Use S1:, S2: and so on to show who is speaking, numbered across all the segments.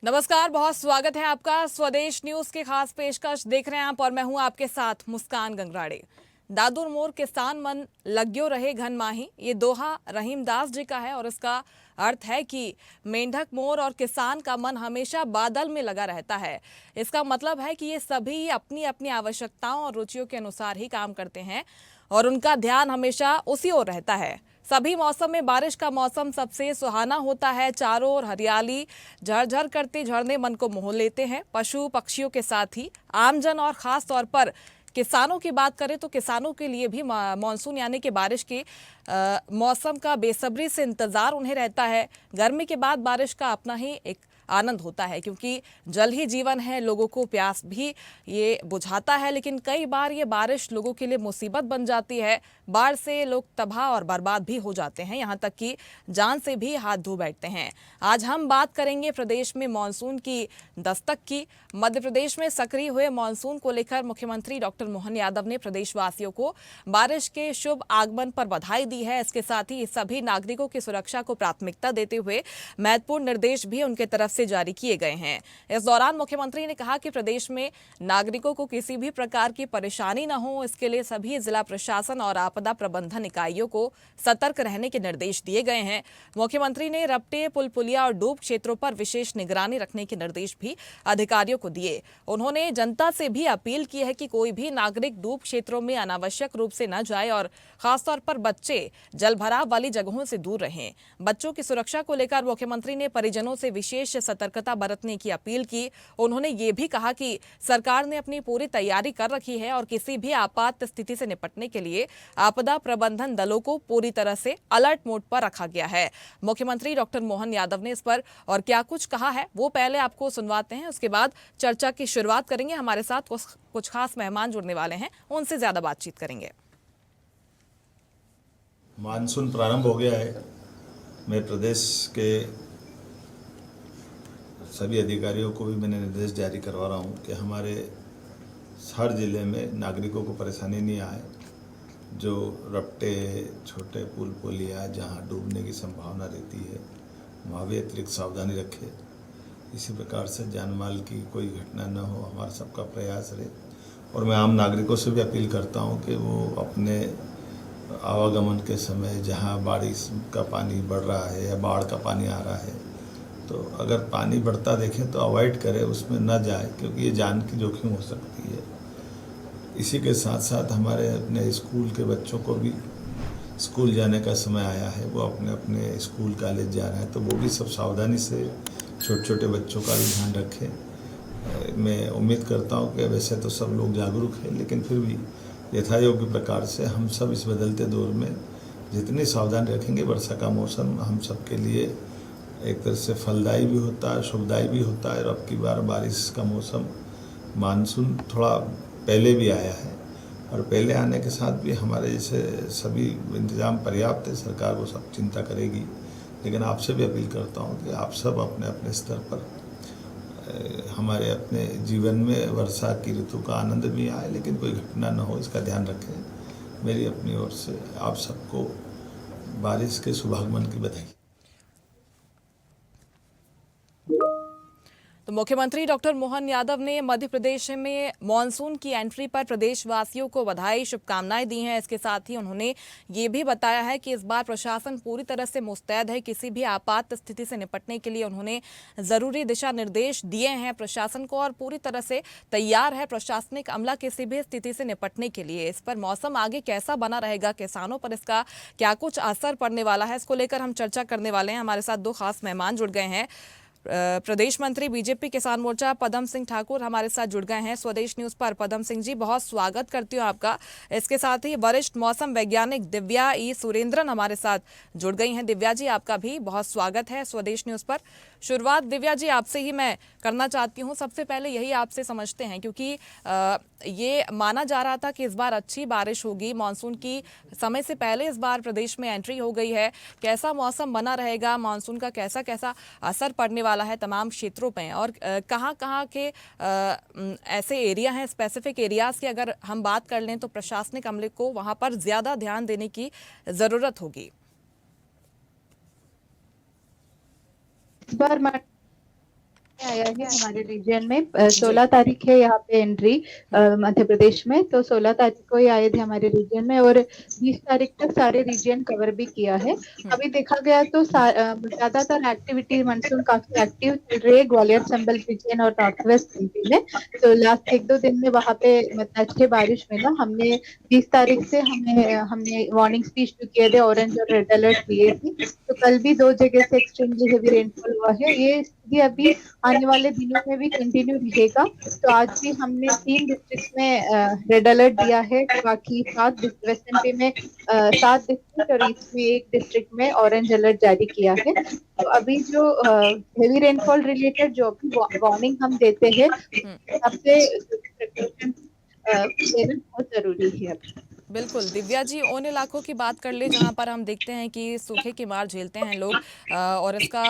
S1: नमस्कार, बहुत स्वागत है आपका स्वदेश न्यूज के खास पेशकश देख रहे हैं आप और मैं हूं आपके साथ मुस्कान गंगराड़े। दादुर मोर किसान मन लग्यो रहे घन माही, ये दोहा रहीमदास जी का है और इसका अर्थ है कि मेंढक मोर और किसान का मन हमेशा बादल में लगा रहता है। इसका मतलब है कि ये सभी अपनी अपनी आवश्यकताओं और रुचियों के अनुसार ही काम करते हैं और उनका ध्यान हमेशा उसी ओर रहता है। सभी मौसम में बारिश का मौसम सबसे सुहाना होता है। चारों ओर हरियाली, झरझर करते झरने मन को मोह लेते हैं। पशु पक्षियों के साथ ही आमजन और खास तौर पर किसानों की बात करें तो किसानों के लिए भी मानसून यानी कि बारिश के मौसम का बेसब्री से इंतजार उन्हें रहता है। गर्मी के बाद बारिश का अपना ही एक आनंद होता है क्योंकि जल ही जीवन है। लोगों को प्यास भी ये बुझाता है, लेकिन कई बार ये बारिश लोगों के लिए मुसीबत बन जाती है। बाढ़ से लोग तबाह और बर्बाद भी हो जाते हैं, यहाँ तक कि जान से भी हाथ धो बैठते हैं। आज हम बात करेंगे प्रदेश में मानसून की दस्तक की। मध्य प्रदेश में सक्रिय हुए मानसून को लेकर मुख्यमंत्री डॉक्टर मोहन यादव ने प्रदेशवासियों को बारिश के शुभ आगमन पर बधाई दी है। इसके साथ ही सभी नागरिकों की सुरक्षा को प्राथमिकता देते हुए महत्वपूर्ण निर्देश भी उनके तरफ से जारी किए गए हैं। इस दौरान मुख्यमंत्री ने कहा कि प्रदेश में नागरिकों को किसी भी प्रकार की परेशानी न हो, इसके लिए सभी जिला प्रशासन और आपदा प्रबंधन इकाइयों को सतर्क रहने के निर्देश दिए गए हैं। मुख्यमंत्री ने रपटे, पुल पुलिया और डूब क्षेत्रों पर विशेष निगरानी रखने के निर्देश भी अधिकारियों को दिए। उन्होंने जनता से भी अपील की है कि कोई भी नागरिक डूब क्षेत्रों में अनावश्यक रूप से न जाए और खासतौर पर बच्चे जलभराव वाली जगहों से दूर रहें। बच्चों की सुरक्षा को लेकर मुख्यमंत्री ने परिजनों से विशेष सतर्कता बरतने की अपील की। उन्होंने ये भी कहा कि सरकार ने अपनी पूरी तैयारी कर रखी है और किसी भी आपात स्थिति से निपटने के लिए आपदा प्रबंधन दलों को पूरी तरह से अलर्ट मोड पर रखा गया है। मुख्यमंत्री डॉक्टर मोहन यादव ने इस पर और क्या कुछ कहा है वो पहले आपको सुनवाते हैं, उसके बाद चर्चा की शुरुआत करेंगे। हमारे साथ कुछ खास मेहमान जुड़ने वाले हैं, उनसे ज्यादा बातचीत करेंगे।
S2: मानसून प्रारंभ हो गया है। मैं प्रदेश के सभी अधिकारियों को भी मैंने निर्देश जारी करवा रहा हूँ कि हमारे हर ज़िले में नागरिकों को परेशानी नहीं आए। जो रपटे, छोटे पुल पुलिया जहाँ डूबने की संभावना रहती है वहाँ भी अतिरिक्त सावधानी रखें। इसी प्रकार से जान माल की कोई घटना न हो, हमारा सबका प्रयास रहे। और मैं आम नागरिकों से भी अपील करता हूँ कि वो अपने आवागमन के समय जहाँ बारिश का पानी बढ़ रहा है या बाढ़ का पानी आ रहा है, तो अगर पानी बढ़ता देखें तो अवॉइड करें, उसमें न जाए, क्योंकि ये जान की जोखिम हो सकती है। इसी के साथ साथ हमारे अपने स्कूल के बच्चों को भी स्कूल जाने का समय आया है, वो अपने अपने स्कूल कॉलेज जा रहे हैं, तो वो भी सब सावधानी से छोटे छोटे बच्चों का भी ध्यान रखें। मैं उम्मीद करता हूँ कि वैसे तो सब लोग जागरूक हैं, लेकिन फिर भी यथायोग्य प्रकार से हम सब इस बदलते दौर में जितनी सावधानी रखेंगे, वर्षा का मौसम हम सब के लिए एक तरह से फलदायी भी होता है, शुभदायी भी होता है। और अब की बार बारिश का मौसम, मानसून थोड़ा पहले भी आया है और पहले आने के साथ भी हमारे जैसे सभी इंतजाम पर्याप्त है। सरकार वो सब चिंता करेगी, लेकिन आपसे भी अपील करता हूँ कि आप सब अपने अपने स्तर पर हमारे अपने जीवन में वर्षा की ऋतु का आनंद भी आए, लेकिन कोई घटना न हो, इसका ध्यान रखें। मेरी अपनी ओर से आप सबको बारिश के शुभागमन की बधाई।
S1: तो मुख्यमंत्री डॉक्टर मोहन यादव ने मध्य प्रदेश में मानसून की एंट्री पर प्रदेशवासियों को बधाई, शुभकामनाएं दी हैं। इसके साथ ही उन्होंने ये भी बताया है कि इस बार प्रशासन पूरी तरह से मुस्तैद है। किसी भी आपात स्थिति से निपटने के लिए उन्होंने जरूरी दिशा निर्देश दिए हैं प्रशासन को और पूरी तरह से तैयार है प्रशासनिक अमला किसी भी स्थिति से निपटने के लिए। इस पर मौसम आगे कैसा बना रहेगा, किसानों पर इसका क्या कुछ असर पड़ने वाला है, इसको लेकर हम चर्चा करने वाले हैं। हमारे साथ दो खास मेहमान जुड़ गए हैं। प्रदेश मंत्री बीजेपी किसान मोर्चा पदम सिंह ठाकुर हमारे साथ जुड़ गए हैं स्वदेश न्यूज पर। पदम सिंह जी, बहुत स्वागत करती हूँ आपका। इसके साथ ही वरिष्ठ मौसम वैज्ञानिक दिव्या ई सुरेंद्रन हमारे साथ जुड़ गई हैं। दिव्या जी, आपका भी बहुत स्वागत है स्वदेश न्यूज पर। शुरुआत दिव्या जी आपसे ही मैं करना चाहती हूँ। सबसे पहले यही आपसे समझते हैं, क्योंकि ये माना जा रहा था कि इस बार अच्छी बारिश होगी, मानसून की समय से पहले इस बार प्रदेश में एंट्री हो गई है। कैसा मौसम बना रहेगा, मानसून का कैसा कैसा असर पड़ने वाला है तमाम क्षेत्रों पे, और कहाँ कहाँ के ऐसे एरिया हैं, स्पेसिफिक एरियाज की अगर हम बात कर लें तो प्रशासनिक अमले को वहाँ पर ज़्यादा ध्यान देने की ज़रूरत होगी।
S3: इस बार आया है हमारे रीजन में।
S1: जी
S3: 16 तारीख है यहाँ पे एंट्री मध्य प्रदेश में, तो 16 तारीख को ही आए थे हमारे रीजन में और 20 तारीख तक सारे रीजन कवर भी किया है। अभी देखा गया तो ज्यादातर एक्टिविटी मानसून काफी एक्टिव चल रही है ग्वालियर संबल रीजन और नॉर्थ वेस्ट यूपी में। तो लास्ट 1-2 दिन में वहाँ पे मतलब अच्छे बारिश मिला। हमने 20 तारीख से हमने वार्निंग इशू किए थे, ऑरेंज और रेड अलर्ट दिए थे। तो कल भी 2 जगह से एक्सट्रीमली हेवी रेनफॉल हुआ है। ये स्थिति अभी आने वाले दिनों में भी कंटिन्यू रहेगा। तो आज भी हमने 3 डिस्ट्रिक्ट में रेड अलर्ट दिया है, बाकी 7 वेस्ट एमपी में 7 डिस्ट्रिक्ट और ईस्ट में 1 डिस्ट्रिक्ट में ऑरेंज अलर्ट जारी किया है। तो अभी जो हेवी रेनफॉल रिलेटेड जो भी वार्निंग हम देते हैं, सबसे प्रिकॉशन लेना बहुत जरूरी है।
S1: बिल्कुल। दिव्या जी, उन इलाकों की बात कर ले जहां पर हम देखते हैं कि सूखे की मार झेलते हैं लोग, और इसका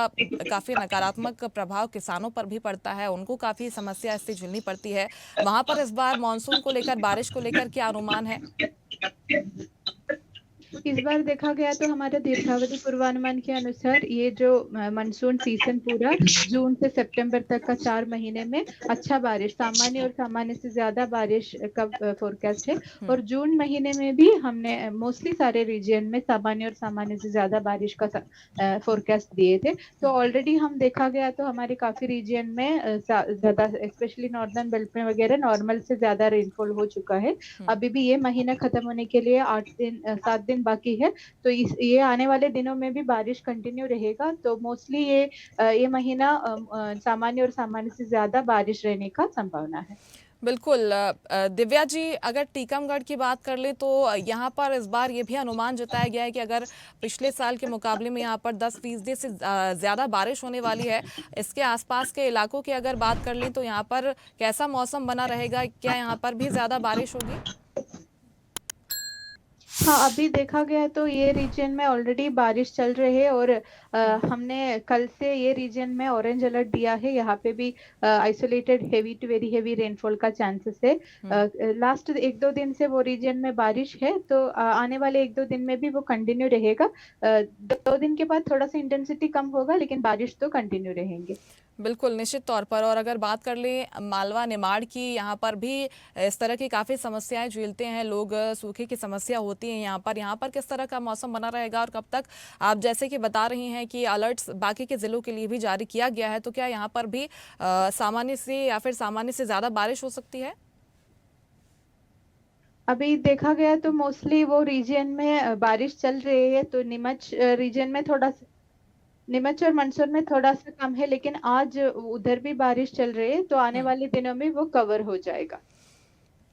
S1: काफ़ी नकारात्मक प्रभाव किसानों पर भी पड़ता है, उनको काफ़ी समस्या इससे झेलनी पड़ती है। वहां पर इस बार मानसून को लेकर, बारिश को लेकर क्या अनुमान है?
S3: इस बार देखा गया तो हमारे दीर्घावधि पूर्वानुमान के अनुसार ये जो मानसून सीजन पूरा जून से सितंबर तक का 4 महीने में अच्छा बारिश, सामान्य और सामान्य से ज्यादा बारिश का फोरकास्ट है। और जून महीने में भी हमने मोस्टली सारे रीजन में सामान्य और सामान्य से ज्यादा बारिश का फोरकास्ट दिए थे। तो ऑलरेडी हम देखा गया तो हमारे काफी रीजन में ज्यादा, स्पेशली नॉर्दर्न बेल्ट में वगैरह नॉर्मल से ज्यादा रेनफॉल हो चुका है। अभी भी ये महीना खत्म होने के लिए 7 दिन बाकी है। तो ये आने वाले दिनों में भी बारिश कंटिन्यू रहेगा। तो मोस्टली ये महीना सामान्य और सामान्य से ज्यादा बारिश रहने का संभावना है।
S1: बिल्कुल। दिव्या जी, अगर टीकमगढ़ की बात कर ले तो यहाँ पर इस बार ये भी अनुमान जताया गया है कि अगर पिछले साल के मुकाबले में यहाँ पर 10% से ज़्यादा बारिश होने वाली है। इसके आसपास के इलाकों की अगर बात कर लें तो यहाँ पर कैसा मौसम बना रहेगा? क्या यहाँ पर भी ज़्यादा बारिश होगी?
S3: हाँ, अभी देखा गया तो ये रीजन में ऑलरेडी बारिश चल रही है और हमने कल से ये रीजन में ऑरेंज अलर्ट दिया है। यहाँ पे भी isolated heavy to very heavy rainfall का चांसेस है। लास्ट 1-2 दिन से वो रीजन में बारिश है, तो आने वाले 1-2 दिन में भी वो कंटिन्यू रहेगा। 2 दिन के बाद थोड़ा सा इंटेंसिटी कम होगा, लेकिन बारिश तो कंटिन्यू रहेंगे।
S1: बिल्कुल, निश्चित तौर पर। और अगर बात कर लें मालवा निमाड़ की, यहाँ पर भी इस तरह की काफ़ी समस्याएं झेलते हैं लोग, सूखे की समस्या होती है यहाँ पर किस तरह का मौसम बना रहेगा और कब तक? आप जैसे कि बता रही हैं कि अलर्ट्स बाकी के ज़िलों के लिए भी जारी किया गया है, तो क्या यहाँ पर भी सामान्य से या फिर सामान्य से ज़्यादा बारिश हो सकती है?
S3: अभी देखा गया तो मोस्टली वो रीजन में बारिश चल रही है। तो नीमच रीजन में थोड़ा सा, नीमच और मंदसौर में थोड़ा सा कम है, लेकिन आज उधर भी बारिश चल रही है। तो आने वाले दिनों में वो कवर हो जाएगा।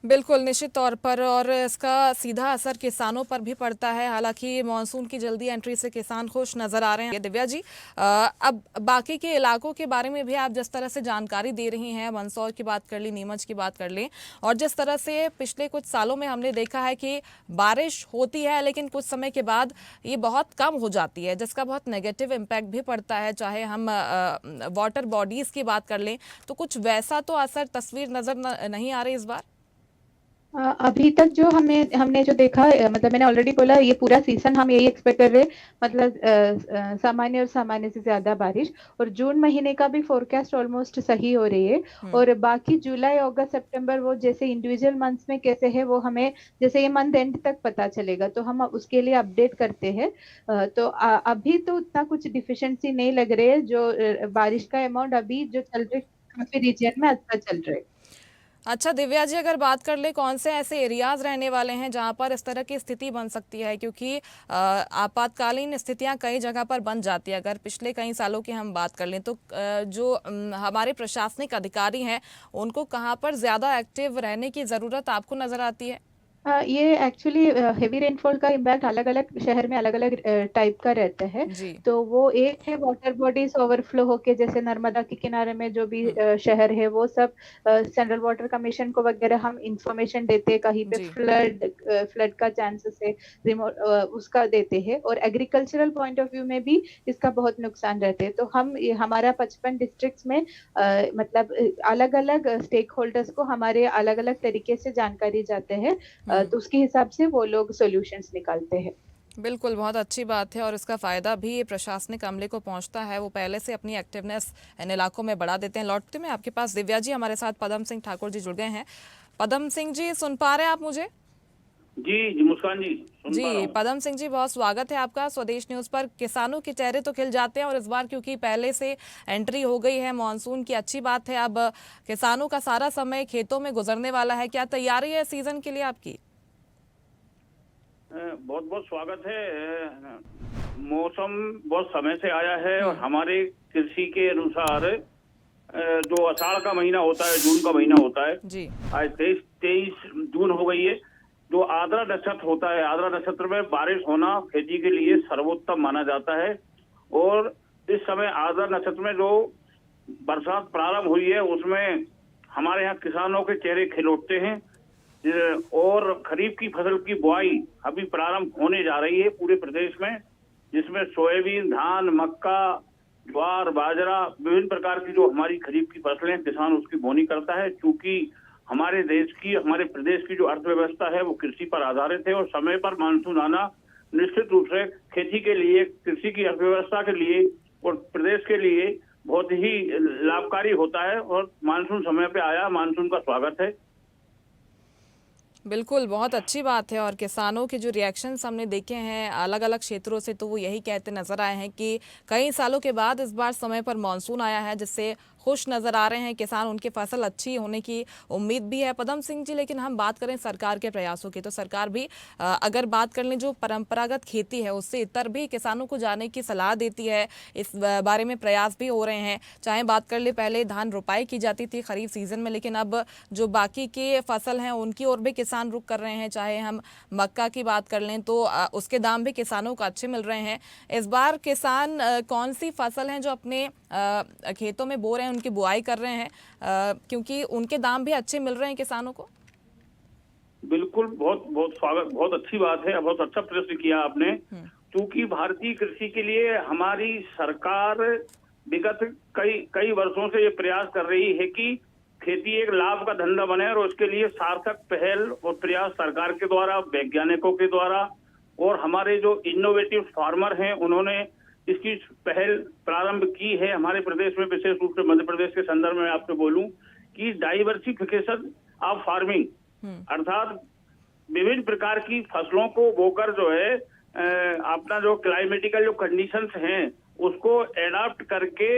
S1: बिल्कुल, निश्चित तौर पर। और इसका सीधा असर किसानों पर भी पड़ता है। हालांकि मानसून की जल्दी एंट्री से किसान खुश नजर आ रहे हैं। दिव्या जी, अब बाकी के इलाकों के बारे में भी आप जिस तरह से जानकारी दे रही हैं, मंदसौर की बात कर ली, नीमच की बात कर लें, और जिस तरह से पिछले कुछ सालों में हमने देखा है कि बारिश होती है लेकिन कुछ समय के बाद ये बहुत कम हो जाती है, जिसका बहुत नेगेटिव इम्पैक्ट भी पड़ता है। चाहे हम वाटर बॉडीज़ की बात कर लें, तो कुछ वैसा तो असर तस्वीर नज़र नहीं आ रही इस बार।
S3: अभी तक जो हमने जो देखा, मतलब मैंने ऑलरेडी बोला, ये पूरा सीजन हम यही एक्सपेक्ट कर रहे हैं, मतलब सामान्य और सामान्य से ज्यादा बारिश। और जून महीने का भी फोरकास्ट ऑलमोस्ट सही हो रही है। और बाकी जुलाई अगस्त सितंबर वो जैसे इंडिविजुअल मंथ्स में कैसे है वो हमें जैसे ये मंथ एंड तक पता चलेगा, तो हम उसके लिए अपडेट करते हैं। तो अभी तो उतना कुछ डिफिशियंसी नहीं लग रही है। जो बारिश का अमाउंट अभी जो चल रही काफी रीजन में अच्छा चल रहा है।
S1: अच्छा दिव्या जी, अगर बात कर ले कौन से ऐसे एरियाज रहने वाले हैं जहां पर इस तरह की स्थिति बन सकती है? क्योंकि आपातकालीन स्थितियां कई जगह पर बन जाती है। अगर पिछले कई सालों की हम बात कर लें तो जो हमारे प्रशासनिक अधिकारी हैं, उनको कहां पर ज़्यादा एक्टिव रहने की ज़रूरत आपको नज़र आती है?
S3: ये एक्चुअली हेवी रेनफॉल का इम्पैक्ट अलग अलग शहर में अलग अलग टाइप का रहता है।
S1: जी।
S3: तो वो एक है वाटर बॉडीज ओवरफ्लो होके, जैसे नर्मदा के किनारे में जो भी शहर है वो सब सेंट्रल वाटर कमीशन को वगैरह हम इंफॉर्मेशन देते हैं, कहीं पे
S1: जी।
S3: फ्लड का चांसेस है रिमोट उसका देते हैं। और एग्रीकल्चरल पॉइंट ऑफ व्यू में भी इसका बहुत नुकसान रहते हैं। तो हम हमारा 55 डिस्ट्रिक्ट्स में मतलब अलग अलग स्टेक होल्डर्स को हमारे अलग अलग तरीके से जानकारी जाते हैं। तो उसके हिसाब से वो लोग सॉल्यूशंस निकालते हैं।
S1: बिल्कुल, बहुत अच्छी बात है और इसका फ़ायदा भी प्रशासनिक अमले को पहुंचता है। वो पहले से अपनी एक्टिवनेस इन इलाकों में बढ़ा देते हैं। लौटते मैं आपके पास दिव्या जी, हमारे साथ पदम सिंह ठाकुर जी जुड़ गए हैं। पदम सिंह जी, सुन पा रहे हैं आप मुझे?
S4: जी जी मुस्कान जी, सुन पा रहा
S1: जी,
S4: हूँ।
S1: पदम सिंह जी, बहुत स्वागत है आपका स्वदेश न्यूज़ पर। किसानों के चेहरे तो खिल जाते हैं और इस बार क्योंकि पहले से एंट्री हो गई है मानसून की, अच्छी बात है। अब किसानों का सारा समय खेतों में गुजरने वाला है। क्या तैयारी है सीजन के लिए आपकी?
S4: बहुत बहुत स्वागत है। मौसम बहुत समय से आया है और हमारे कृषि के अनुसार जो आषाढ़ का महीना होता है, जून का महीना होता है,
S1: जी।
S4: आज 23 जून हो गई है। जो आद्रा नक्षत्र होता है, आद्रा नक्षत्र में बारिश होना खेती के लिए सर्वोत्तम माना जाता है। और इस समय आद्रा नक्षत्र में जो बरसात प्रारंभ हुई है उसमें हमारे यहाँ किसानों के चेहरे खिल उठते हैं। और खरीफ की फसल की बुआई अभी प्रारंभ होने जा रही है पूरे प्रदेश में, जिसमें सोयाबीन, धान, मक्का, ज्वार, बाजरा, विभिन्न प्रकार की जो हमारी खरीफ की फसलें किसान उसकी बोनी करता है। क्योंकि हमारे देश की, हमारे प्रदेश की जो अर्थव्यवस्था है वो कृषि पर आधारित है और समय पर मानसून आना निश्चित रूप से खेती के लिए, कृषि की अर्थव्यवस्था के लिए और प्रदेश के लिए बहुत ही लाभकारी होता है। और मानसून समय पे आया, मानसून का स्वागत है।
S1: बिल्कुल, बहुत अच्छी बात है और किसानों के जो रिएक्शंस हमने देखे हैं अलग अलग क्षेत्रों से, तो वो यही कहते नज़र आए हैं कि कई सालों के बाद इस बार समय पर मानसून आया है, जिससे खुश नज़र आ रहे हैं किसान। उनकी फसल अच्छी होने की उम्मीद भी है। पदम सिंह जी, लेकिन हम बात करें सरकार के प्रयासों की, तो सरकार भी अगर बात कर लें जो परंपरागत खेती है उससे इतर भी किसानों को जाने की सलाह देती है। इस बारे में प्रयास भी हो रहे हैं। चाहे बात कर ले, पहले धान रोपाई की जाती थी खरीफ सीजन में, लेकिन अब जो बाकी के फसल हैं उनकी ओर भी किसान रुख कर रहे हैं। चाहे हम मक्का की बात कर लें तो उसके दाम भी किसानों को अच्छे मिल रहे हैं। इस बार किसान कौन सी फसल हैं जो अपने खेतों में बो रहे हैं, उनकी बुआई कर रहे हैं, क्योंकि उनके दाम भी अच्छे मिल रहे हैं किसानों को?
S4: बिल्कुल, बहुत बहुत स्वागत, बहुत अच्छी बात है, बहुत अच्छा प्रश्न किया आपने। क्योंकि भारतीय कृषि के लिए हमारी सरकार विगत कई वर्षों से ये प्रयास कर रही है कि खेती एक लाभ का धंधा बने और उसके लिए सार्थक पहल और प्रयास सरकार के द्वारा, वैज्ञानिकों के द्वारा और हमारे जो इनोवेटिव फार्मर हैं उन्होंने इसकी पहल प्रारंभ की है। हमारे प्रदेश में, विशेष रूप से मध्य प्रदेश के संदर्भ में आपसे बोलूं कि डाइवर्सिफिकेशन ऑफ फार्मिंग, अर्थात विभिन्न प्रकार की फसलों को बोकर जो है अपना जो क्लाइमेटिकल जो कंडीशंस हैं उसको एडाप्ट करके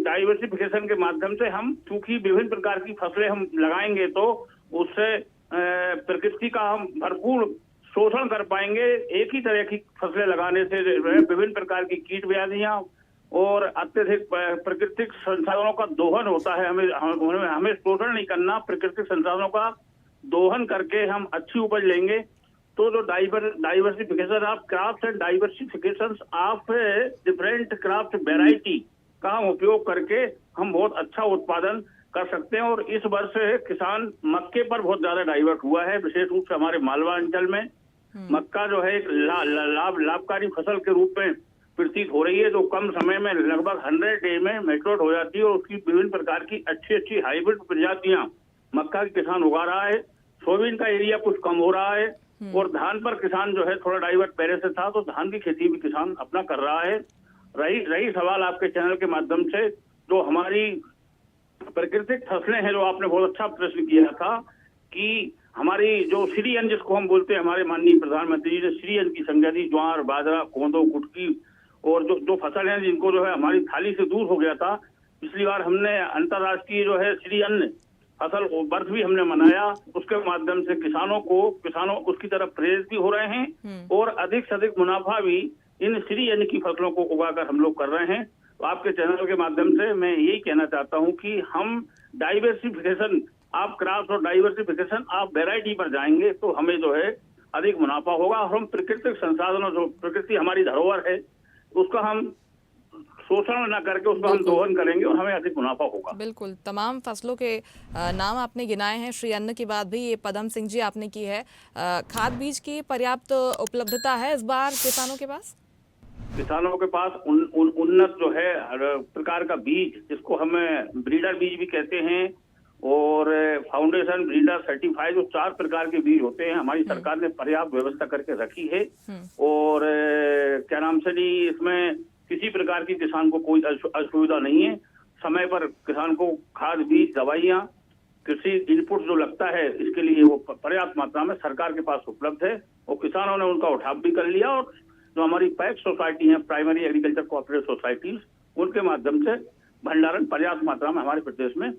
S4: डाइवर्सिफिकेशन के माध्यम से हम, चूंकि विभिन्न प्रकार की फसलें हम लगाएंगे तो उससे प्रकृति का हम भरपूर शोषण कर पाएंगे। एक ही तरह की फसलें लगाने से विभिन्न प्रकार की कीट व्याधियां और अत्यधिक प्राकृतिक संसाधनों का दोहन होता है। हमें शोषण नहीं करना, प्राकृतिक संसाधनों का दोहन करके हम अच्छी उपज लेंगे। तो जो diversification of crops and diversification of different crop variety का हम उपयोग करके हम बहुत अच्छा उत्पादन कर सकते हैं। और इस वर्ष किसान मक्के पर बहुत ज्यादा डाइवर्ट हुआ है, विशेष रूप से हमारे मालवा अंचल में मक्का जो है एक लाभकारी फसल के रूप में प्रतीत हो रही है, जो कम समय में लगभग 100 डे में मैच्योर हो जाती है और उसकी विभिन्न प्रकार की अच्छी हाइब्रिड प्रजातियां मक्का के किसान उगा रहा है। सोयाबीन का एरिया कुछ कम हो रहा है और धान पर किसान जो है थोड़ा डाइवर्ट पहले से था, तो धान की खेती भी किसान अपना कर रहा है। रही सवाल आपके चैनल के माध्यम से जो हमारी प्राकृतिक फसलें हैं, जो आपने बहुत अच्छा प्रश्न किया था कि हमारी जो श्री अन्न जिसको हम बोलते हैं, हमारे माननीय प्रधानमंत्री जी ने श्री अन्न की संज्ञा दी। ज्वार, बाजरा, कोंदो, कुटकी और जो फसल है जिनको जो है हमारी थाली से दूर हो गया था, पिछली बार हमने अंतर्राष्ट्रीय जो है श्री अन्न फसल वर्ष भी हमने मनाया। उसके माध्यम से किसानों उसकी तरफ प्रेरित भी हो रहे हैं और अधिक से अधिक मुनाफा भी इन श्री अन्न की फसलों को उगाकर हम लोग कर रहे हैं। तो आपके चैनल के माध्यम से मैं यही कहना चाहता हूं कि हम डाइवर्सिफिकेशन आप क्रॉप्स और डाइवर्सिफिकेशन आप वेराइटी पर जाएंगे तो हमें जो है अधिक मुनाफा होगा और हम प्राकृतिक संसाधनों, जो प्रकृति हमारी धरोहर है, उसका हम शोषण न करके उसका हम दोहन करेंगे और हमें अधिक मुनाफा होगा।
S1: बिल्कुल, तमाम फसलों के नाम आपने गिनाए हैं। श्री अन्न की बात भी ये पदम सिंह जी आपने की है। खाद बीज की पर्याप्त उपलब्धता है इस बार किसानों के पास?
S4: किसानों के पास उन्नत जो है प्रकार का बीज, जिसको हमें ब्रीडर बीज भी कहते हैं, और फाउंडेशन ब्रीडर सर्टिफाइड जो 4 प्रकार के बीज होते हैं, हमारी सरकार ने पर्याप्त व्यवस्था करके रखी है। और क्या नाम से नहीं, इसमें किसी प्रकार की किसान को कोई असुविधा नहीं है। समय पर किसान को खाद, बीज, दवाइयाँ, कृषि इनपुट जो लगता है, इसके लिए वो पर्याप्त मात्रा में सरकार के पास उपलब्ध है और किसानों ने उनका उठाव भी कर लिया। और जो हमारी पैक्स सोसाइटी है, प्राइमरी एग्रीकल्चर कोऑपरेटिव सोसाइटीज, उनके माध्यम से भंडारण पर्याप्त मात्रा में हमारे प्रदेश में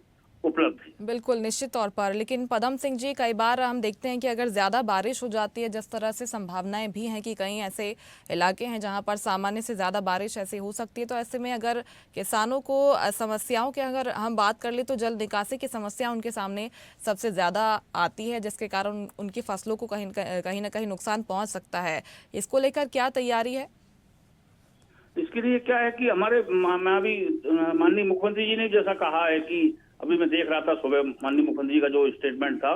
S4: उपलब्ध है।
S1: बिल्कुल, निश्चित तौर पर। लेकिन पदम सिंह जी, कई बार हम देखते हैं कि अगर ज़्यादा बारिश हो जाती है, जिस तरह से संभावनाएं भी हैं कि कई ऐसे इलाके हैं जहां पर सामान्य से ज़्यादा बारिश ऐसे हो सकती है, तो ऐसे में अगर किसानों को समस्याओं की अगर हम बात कर ले तो जल निकासी की समस्या उनके सामने सबसे ज़्यादा आती है, जिसके कारण उनकी फसलों को कहीं ना कहीं नुकसान पहुँच सकता है। इसको लेकर क्या तैयारी है?
S4: इसके लिए क्या है कि हमारे माननीय मुख्यमंत्री जी ने जैसा कहा है कि अभी मैं देख रहा था सुबह माननीय मुख्यमंत्री जी का जो स्टेटमेंट था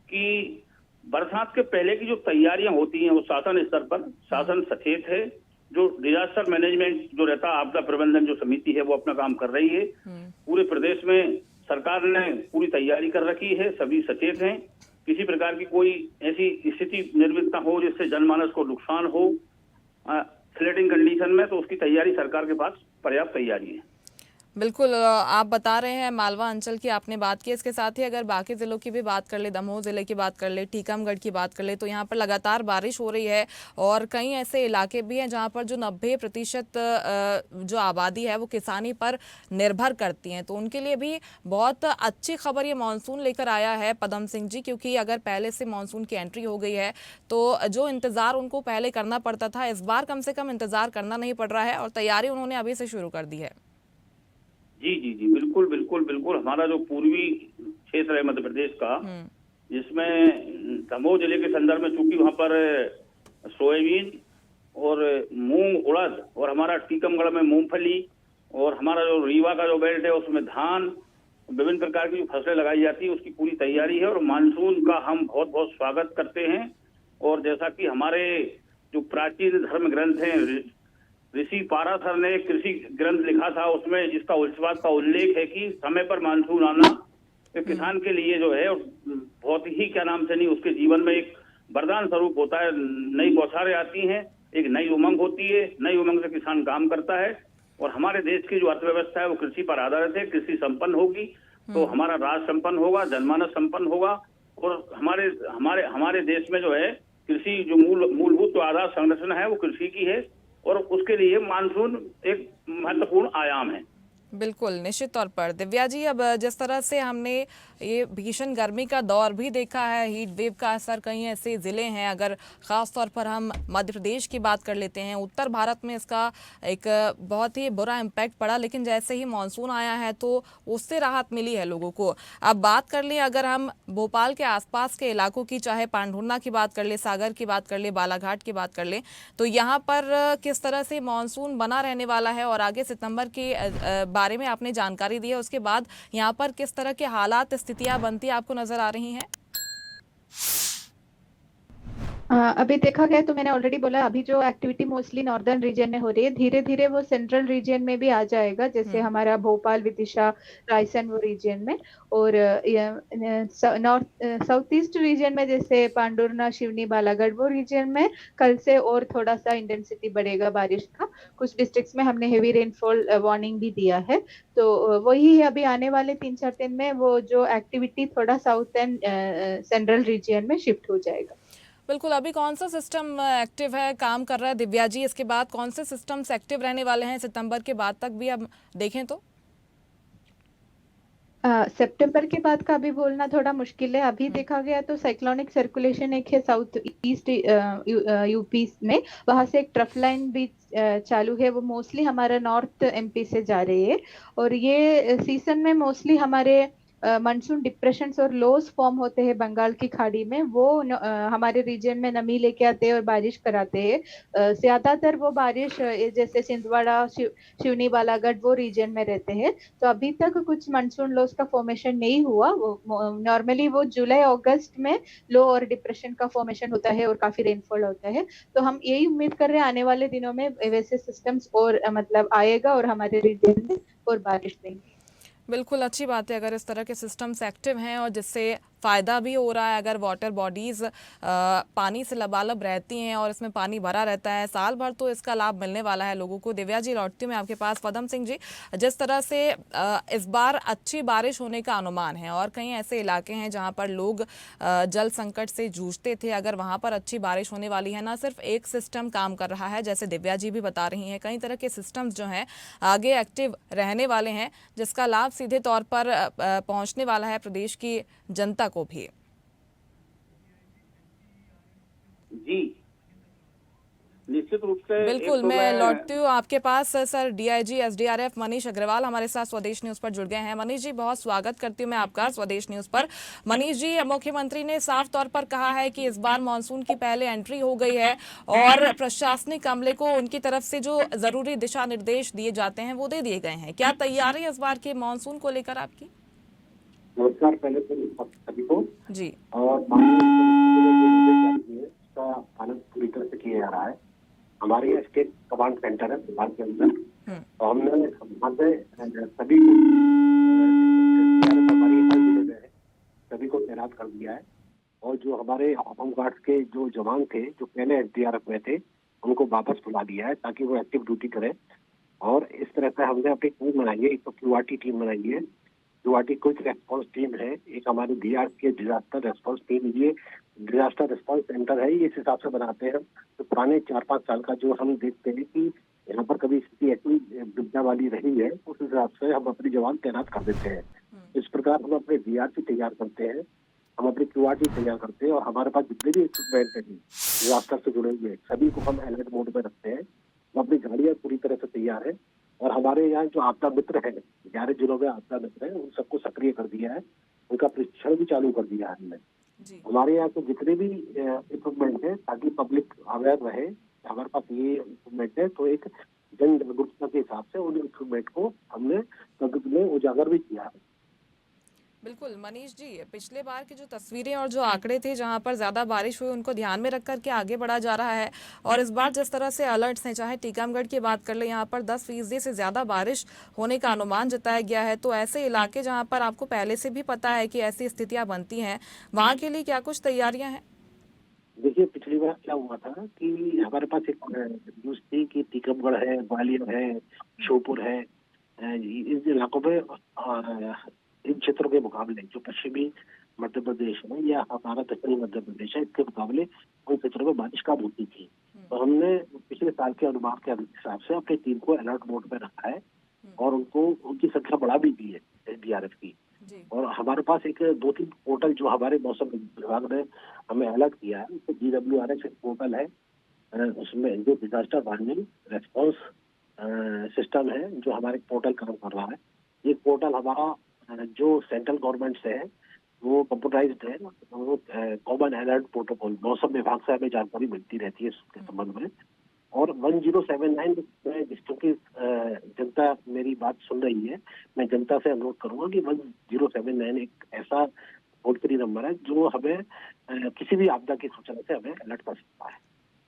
S4: कि बरसात के पहले की जो तैयारियां होती हैं वो शासन स्तर पर शासन सचेत है। जो डिजास्टर मैनेजमेंट जो रहता है, आपदा प्रबंधन जो समिति है, वो अपना काम कर रही है। पूरे प्रदेश में सरकार ने पूरी तैयारी कर रखी है, सभी सचेत हैं। किसी प्रकार की कोई ऐसी स्थिति निर्मित न हो जिससे जनमानस को नुकसान हो फ्लडिंग कंडीशन में, तो उसकी तैयारी सरकार के पास पर्याप्त तैयारी है।
S1: बिल्कुल, आप बता रहे हैं मालवा अंचल की आपने बात की, इसके साथ ही अगर बाकी ज़िलों की भी बात कर ले, दमोह ज़िले की बात कर ले, टीकमगढ़ की बात कर ले, तो यहाँ पर लगातार बारिश हो रही है और कई ऐसे इलाके भी हैं जहाँ पर जो 90% जो आबादी है वो किसानी पर निर्भर करती हैं, तो उनके लिए भी बहुत अच्छी खबर ये मानसून लेकर आया है पदम सिंह जी, क्योंकि अगर पहले से मानसून की एंट्री हो गई है तो जो इंतज़ार उनको पहले करना पड़ता था, इस बार कम से कम इंतज़ार करना नहीं पड़ रहा है और तैयारी उन्होंने अभी से शुरू कर दी है।
S4: जी जी जी, बिल्कुल बिल्कुल बिल्कुल। हमारा जो पूर्वी क्षेत्र है मध्य प्रदेश का, जिसमें दमोह जिले के संदर्भ में चूंकि वहाँ पर सोयाबीन और मूंग, उड़द, और हमारा टीकमगढ़ में मूंगफली, और हमारा जो रीवा का जो बेल्ट है उसमें धान, विभिन्न प्रकार की जो फसलें लगाई जाती है, उसकी पूरी तैयारी है। और मानसून का हम बहुत बहुत स्वागत करते हैं। और जैसा कि हमारे जो प्राचीन धर्म ग्रंथ हैं, ऋषि पाराशर ने कृषि ग्रंथ लिखा था, उसमें इसका इस बात का उल्लेख है कि समय पर मानसून आना तो किसान के लिए जो है बहुत ही क्या नाम से नहीं, उसके जीवन में एक वरदान स्वरूप होता है। नई बौछारें आती हैं, एक नई उमंग होती है, नई उमंग से किसान काम करता है। और हमारे देश की जो अर्थव्यवस्था है वो कृषि पर आधारित है। कृषि संपन्न होगी तो हमारा राष्ट्र संपन्न होगा, जनमानस संपन्न होगा। और हमारे हमारे हमारे देश में जो है कृषि जो मूलभूत जो आधार संरचना है वो कृषि की है, और उसके लिए मानसून एक महत्वपूर्ण आयाम है।
S1: बिल्कुल, निश्चित तौर पर। दिव्या जी, अब जिस तरह से हमने ये भीषण गर्मी का दौर भी देखा है, हीट वेव का असर कई ऐसे ज़िले हैं, अगर ख़ास तौर पर हम मध्य प्रदेश की बात कर लेते हैं, उत्तर भारत में इसका एक बहुत ही बुरा इम्पैक्ट पड़ा, लेकिन जैसे ही मानसून आया है तो उससे राहत मिली है लोगों को। अब बात कर लें अगर हम भोपाल के आसपास के इलाकों की, चाहे पांढुर्ना की बात कर ले, सागर की बात कर ले, बालाघाट की बात कर ले, तो यहाँ पर किस तरह से मानसून बना रहने वाला है और आगे सितंबर के बारे में आपने जानकारी दी है, उसके बाद यहाँ पर किस तरह के हालात, स्थितियां बनती आपको नजर आ रही हैं?
S3: अभी देखा गया तो मैंने ऑलरेडी बोला, अभी जो एक्टिविटी मोस्टली नॉर्दर्न रीजन में हो रही है, धीरे धीरे वो सेंट्रल रीजन में भी आ जाएगा, जैसे हमारा भोपाल, विदिशा, रायसेन वो रीजन में। और नॉर्थ साउथ ईस्ट रीजन में जैसे पांडुर्ना, शिवनी, बालागढ़ वो रीजन में कल से और थोड़ा सा इंटेंसिटी बढ़ेगा बारिश का। कुछ डिस्ट्रिक्ट्स में हमने हेवी रेनफॉल वार्निंग भी दिया है। तो वही अभी आने वाले 3-4 दिन में वो जो एक्टिविटी थोड़ा साउथ एंड सेंट्रल रीजन में शिफ्ट हो जाएगा।
S1: बिल्कुल, अभी कौन सा सिस्टम एक्टिव है, काम कर रहा है दिव्या जी? इसके बाद कौन से सिस्टम्स एक्टिव रहने वाले हैं सितंबर के बाद तक भी हम देखें तो?
S3: सितंबर के बाद का अभी बोलना थोड़ा मुश्किल है। अभी देखा गया तो साइक्लोनिक सर्कुलेशन एक है साउथ ईस्ट यूपी में, वहां से एक ट्रफ लाइन भी चालू है, वो मोस्टली हमारा नॉर्थ एमपी से जा रही है। और ये सीजन में मोस्टली हमारे मानसून डिप्रेशंस और लोज फॉर्म होते हैं बंगाल की खाड़ी में, वो हमारे रीजन में नमी लेके आते हैं और बारिश कराते हैं। ज्यादातर वो बारिश जैसे छिंदवाड़ा, शिवनी, बालागढ़ वो रीजन में रहते हैं। तो अभी तक कुछ मानसून लोज का फॉर्मेशन नहीं हुआ। वो नॉर्मली वो जुलाई अगस्त में लो और डिप्रेशन का फॉर्मेशन होता है और काफी रेनफॉल होता है। तो हम यही उम्मीद कर रहे हैं आने वाले दिनों में वैसे सिस्टम्स और मतलब आएगा और हमारे रीजन में और बारिश देंगे।
S1: बिल्कुल अच्छी बात है अगर इस तरह के सिस्टम्स एक्टिव हैं और जिससे फ़ायदा भी हो रहा है। अगर वाटर बॉडीज़ पानी से लबालब रहती हैं और इसमें पानी भरा रहता है साल भर, तो इसका लाभ मिलने वाला है लोगों को। दिव्या जी, लौटती हूँ मैं आपके पास। पदम सिंह जी, जिस तरह से इस बार अच्छी बारिश होने का अनुमान है और कई ऐसे इलाके हैं जहाँ पर लोग जल संकट से जूझते थे, अगर वहाँ पर अच्छी बारिश होने वाली है, ना सिर्फ एक सिस्टम काम कर रहा है जैसे दिव्या जी भी बता रही हैं, कई तरह के सिस्टम्स जो हैं आगे एक्टिव रहने वाले हैं, जिसका लाभ सीधे तौर पर पहुंचने वाला है प्रदेश की जनता को भी।
S4: जी निश्चित रूप से
S1: बिल्कुल, मैं लौटती हूँ आपके पास। Sir, DIG SDRF Manish Agarwal हमारे साथ स्वदेश न्यूज पर जुड़ गए हैं। मनीष जी, बहुत स्वागत करती हूँ मैं आपका स्वदेश न्यूज पर। मनीष जी, मुख्यमंत्री ने साफ तौर पर कहा है कि इस बार मानसून की पहले एंट्री हो गई है और प्रशासनिक अमले को उनकी तरफ से जो जरूरी दिशा निर्देश दिए जाते हैं वो दे दिए गए हैं। क्या तैयारी है इस बार के मानसून को लेकर आपकी?
S5: नमस्कार, पहले तो सभी को
S1: जी।
S5: और उसका पालन पूरी तरह से किया जा रहा है। हमारे यहाँ स्टेट कमांड सेंटर है बिहार के अंदर, तो हमने वहाँ से सभी को हमारी हर जिले में सभी को तैनात कर दिया है। और जो हमारे होमगार्ड्स के जो जवान थे जो पहले एसडीआरएफ में थे, उनको वापस बुला दिया है ताकि वो एक्टिव ड्यूटी करें। और इस तरह से हमने अपनी टीम बनाई है, एक तो क्यूआरटी टीम बनाई है, क्यूआरटी क्विक रेस्पॉन्स टीम है, एक हमारी डीआर के डिजास्टर रेस्पॉन्स टीम। ये डिजास्टर रेस्पॉन्स सेंटर है, ये इस हिसाब से बनाते हैं तो पुराने 4-5 साल का जो हम देखते हैं कि यहाँ पर कभी स्थिति ऐसी दुविधा वाली रही है, उस हिसाब से हम अपने जवान तैनात कर देते हैं। इस प्रकार हम अपने डीआरसी तैयार करते हैं, हम अपनी क्यूआरटी तैयार करते हैं और हमारे पास जितने भी इक्विपमेंट हैं डिजास्टर से जुड़े हुए सभी को हम अलर्ट मोड में रखते हैं। अपनी गाड़ियाँ पूरी तरह से तैयार है और हमारे यहाँ जो आपदा मित्र है, 11 जिलों में आपदा मित्र है, उन सबको सक्रिय कर दिया है, उनका प्रशिक्षण भी चालू कर दिया है हमने। हमारे यहाँ के जितने भी इक्विपमेंट है ताकि पब्लिक अवेयर रहे, हमारे पास ये इक्विपमेंट है, तो एक जन जागरूकता के हिसाब से उन इक्विपमेंट को हमने पब्लिक में उजागर भी किया है।
S1: बिल्कुल मनीष जी, पिछले बार की जो तस्वीरें और जो आंकड़े थे जहां पर ज़्यादा बारिश हुई उनको ध्यान में रख कर के आगे बढ़ा जा रहा है, और इस बार जिस तरह से अलर्ट्स हैं, चाहे टीकमगढ़ की बात कर ले, यहाँ पर 10% से ज़्यादा बारिश होने का अनुमान जताया गया है। तो ऐसे इलाके जहाँ पर आपको पहले से भी पता है कि ऐसी स्थितियाँ बनती हैं, वहाँ के लिए क्या कुछ तैयारियाँ हैं?
S5: देखिए, पिछली बार क्या हुआ था कि हमारे पास एक न्यूज थी कि टीकमगढ़ है, ग्वालियर है, श्योपुर है, इन इलाकों में इन क्षेत्रों के मुकाबले जो पश्चिमी मध्य प्रदेश है या हमारा दक्षिणी मध्य प्रदेश है, इसके मुकाबले उन क्षेत्रों में बारिश कम होती थी। तो हमने पिछले साल के अनुमान के हिसाब से अपनी टीम को अलर्ट मोड में रखा है और उनको उनकी संख्या बढ़ा भी दी है एसडीआरएफ की। और हमारे पास एक 2-3 पोर्टल जो हमारे मौसम विभाग ने हमें अलर्ट किया है, तो GWRS एक पोर्टल है, उसमें जो डिजास्टर वार्निंग रेस्पॉन्स सिस्टम है, जो हमारे पोर्टल काम कर रहा है। ये पोर्टल हमारा जो सेंट्रल गवर्नमेंट से है वो कंप्यूटराइज्ड है, वो कॉमन अलर्ट प्रोटोकॉल मौसम विभाग से हमें जानकारी मिलती रहती है इसके संबंध में। और 1079 में क्योंकि जनता मेरी बात सुन रही है, मैं जनता से अनुरोध करूंगा कि 1079 एक ऐसा टोल फ्री नंबर है जो हमें किसी भी आपदा की सूचना से हमें अलर्ट कर सकता है।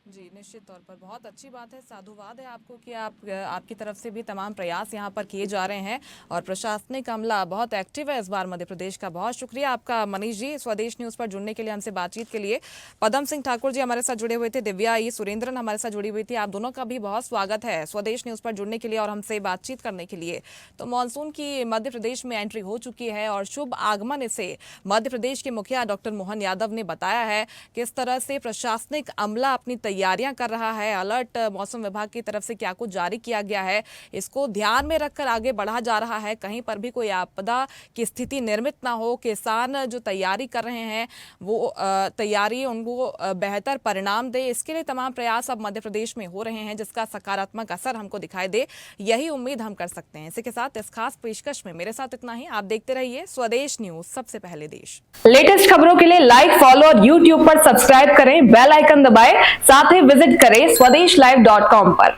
S1: जी, निश्चित तौर पर बहुत अच्छी बात है, साधुवाद है आपको कि आपकी तरफ से भी तमाम प्रयास यहाँ पर किए जा रहे हैं और प्रशासनिक अमला बहुत एक्टिव है इस बार मध्य प्रदेश का। बहुत शुक्रिया आपका मनीष जी, स्वदेश न्यूज़ पर जुड़ने के लिए, हमसे बातचीत के लिए। पदम सिंह ठाकुर जी हमारे साथ जुड़े हुए थे, दिव्या ई सुरेंद्रन हमारे साथ जुड़ी हुई थी। आप दोनों का भी बहुत स्वागत है स्वदेश न्यूज़ पर जुड़ने के लिए और हमसे बातचीत करने के लिए। तो मानसून की मध्य प्रदेश में एंट्री हो चुकी है और शुभ आगमन से मध्य प्रदेश के मुखिया डॉक्टर मोहन यादव ने बताया है किस तरह से प्रशासनिक अमला अपनी तैयारियां कर रहा है। अलर्ट मौसम विभाग की तरफ से क्या कुछ जारी किया गया है, इसको ध्यान में रखकर आगे बढ़ा जा रहा है, कहीं पर भी कोई आपदा की स्थिति निर्मित ना हो। किसान जो तैयारी कर रहे हैं वो तैयारी उनको बेहतर परिणाम दे, इसके लिए तमाम प्रयास अब मध्य प्रदेश में हो रहे हैं, जिसका सकारात्मक असर हमको दिखाई दे, यही उम्मीद हम कर सकते हैं। इसी के साथ इस खास पेशकश में मेरे साथ इतना ही। आप देखते रहिए स्वदेश न्यूज, सबसे पहले देश।
S6: लेटेस्ट खबरों के लिए लाइक, फॉलो और यूट्यूब पर सब्सक्राइब करें, बेल आइकन दबाएं, साथ ही विजिट करें स्वदेशलाइव.com पर।